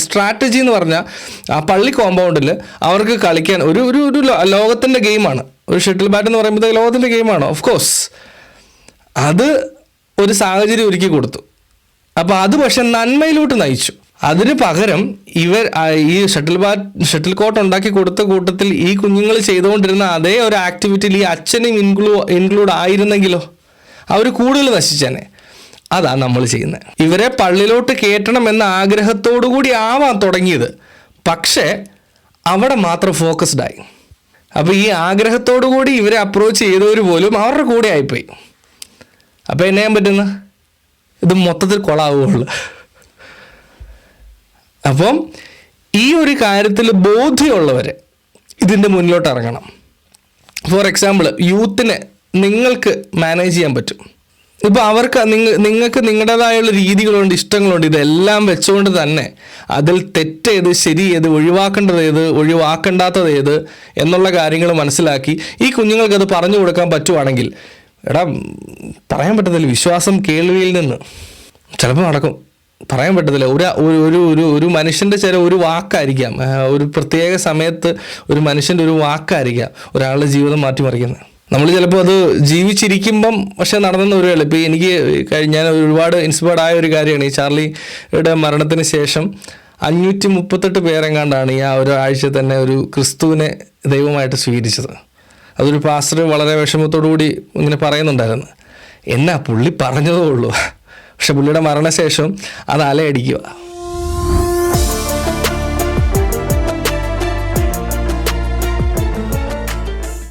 സ്ട്രാറ്റജി എന്ന് പറഞ്ഞാൽ ആ പള്ളി കോമ്പൗണ്ടിൽ അവർക്ക് കളിക്കാൻ ഒരു ലോകത്തിൻ്റെ ഗെയിമാണ്. ഒരു ഷട്ടിൽ ബാറ്റ് എന്ന് പറയുമ്പോഴത്തേക്ക് ലോകത്തിൻ്റെ ഗെയിമാണ്. ഓഫ് കോഴ്സ് അത് ഒരു സാഹചര്യം ഒരുക്കി കൊടുത്തു. അപ്പോൾ അത് പക്ഷെ നന്മയിലോട്ട് നയിച്ചു. അതിന് പകരം ഇവർ ഈ ഷട്ടിൽ കോർട്ട് ഉണ്ടാക്കി കൊടുത്ത കൂട്ടത്തിൽ ഈ കുഞ്ഞുങ്ങൾ ചെയ്തുകൊണ്ടിരുന്ന അതേ ഒരു ആക്ടിവിറ്റിയിൽ ഈ അച്ഛനും ഇൻക്ലൂഡ് ആയിരുന്നെങ്കിലോ അവർ കൂടുതൽ നശിച്ചേനെ. അതാണ് നമ്മൾ ചെയ്യുന്നത്. ഇവരെ പള്ളിയിലോട്ട് കയറ്റണം എന്ന ആഗ്രഹത്തോടു കൂടി ആവാൻ തുടങ്ങിയത്. പക്ഷേ അവിടെ മാത്രം ഫോക്കസ്ഡ് ആയി. അപ്പോൾ ഈ ആഗ്രഹത്തോടു കൂടി ഇവരെ അപ്രോച്ച് ചെയ്തവർ പോലും അവരുടെ കൂടെ ആയിപ്പോയി. അപ്പോൾ എന്നെ ചെയ്യാൻ പറ്റുന്ന ഇത് മൊത്തത്തിൽ കൊളാവുകയുള്ളു. അപ്പം ഈ ഒരു കാര്യത്തിൽ ബോധ്യമുള്ളവർ ഇതിൻ്റെ മുന്നിലോട്ട് ഇറങ്ങണം. ഫോർ എക്സാമ്പിൾ, യൂത്തിനെ നിങ്ങൾക്ക് മാനേജ് ചെയ്യാൻ പറ്റും. ഇപ്പോൾ അവർക്ക് നിങ്ങൾക്ക് നിങ്ങളുടേതായുള്ള രീതികളുണ്ട്, ഇഷ്ടങ്ങളുണ്ട്. ഇതെല്ലാം വെച്ചുകൊണ്ട് തന്നെ അതിൽ തെറ്റേത്, ശരി ഏത്, ഒഴിവാക്കേണ്ടത് ഏത്, ഒഴിവാക്കേണ്ടാത്തത് ഏത് എന്നുള്ള കാര്യങ്ങൾ മനസ്സിലാക്കി ഈ കുഞ്ഞുങ്ങൾക്കത് പറഞ്ഞു കൊടുക്കാൻ പറ്റുവാണെങ്കിൽ, എടാ പറയാൻ പറ്റത്തില്ല, വിശ്വാസം കേൾവിയിൽ നിന്ന് ചിലപ്പോൾ നടക്കും, പറയാൻ പറ്റത്തില്ല. ഒരു മനുഷ്യൻ്റെ ഒരു വാക്കായിരിക്കാം, ഒരു പ്രത്യേക സമയത്ത് ഒരു മനുഷ്യൻ്റെ ഒരു വാക്കായിരിക്കാം ഒരാളുടെ ജീവിതം മാറ്റിമറിക്കുന്നത്. നമ്മൾ ചിലപ്പോൾ അത് ജീവിച്ചിരിക്കുമ്പം പക്ഷെ നടന്നെന്ന് വരികയല്ല. ഇപ്പോൾ എനിക്ക് ഞാൻ ഒരുപാട് ഇൻസ്പയർഡ് ആയ ഒരു കാര്യമാണ്, ഈ ചാർലിയുടെ മരണത്തിന് ശേഷം 538 പേരെങ്ങാണ്ടാണ് ഈ ആ ഒരാഴ്ച തന്നെ ഒരു ക്രിസ്തുവിനെ ദൈവമായിട്ട് സ്വീകരിച്ചത്. അതൊരു പാസ്റ്റർ വളരെ വിഷമത്തോടു കൂടി ഇങ്ങനെ പറയുന്നുണ്ടായിരുന്നു. എന്നാ പുള്ളി പറഞ്ഞതേ ഉള്ളൂ, പക്ഷെ പുള്ളിയുടെ മരണശേഷം അത് അലയടിക്കുക.